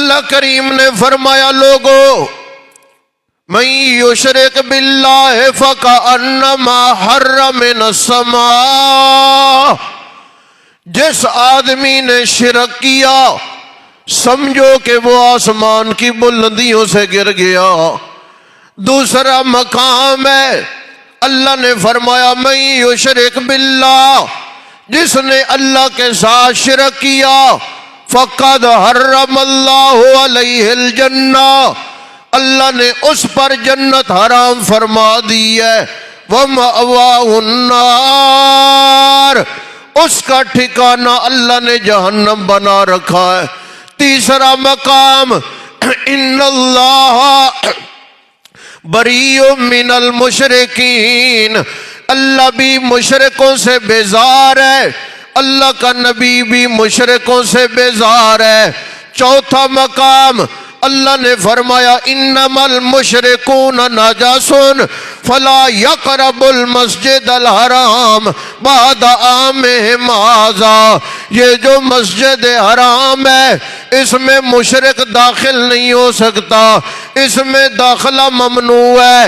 اللہ کریم نے فرمایا لوگو من یشرک باللہ فکأنما حرم من السماء، جس آدمی نے شرک کیا سمجھو کہ وہ آسمان کی بلندیوں سے گر گیا۔ دوسرا مقام ہے اللہ نے فرمایا من یشرک باللہ، جس نے اللہ کے ساتھ شرک کیا فقد حرم اللہ علیہ الجنہ، اللہ نے اس پر جنت حرام فرما دی ہے۔ وَمَأْوَاهُ النَّارُ، اس کا ٹھکانہ اللہ نے جہنم بنا رکھا ہے۔ تیسرا مقام ان اللہ بریء من المشرکین، اللہ بھی مشرکوں سے بیزار ہے، اللہ کا نبی بھی مشرکوں سے بیزار ہے۔ چوتھا مقام اللہ نے فرمایا انما المشرکون نجس فلا یقربوا المسجد الحرام بعد عامہم ھذا، یہ جو مسجد حرام ہے اس میں مشرک داخل نہیں ہو سکتا، اس میں داخلہ ممنوع ہے۔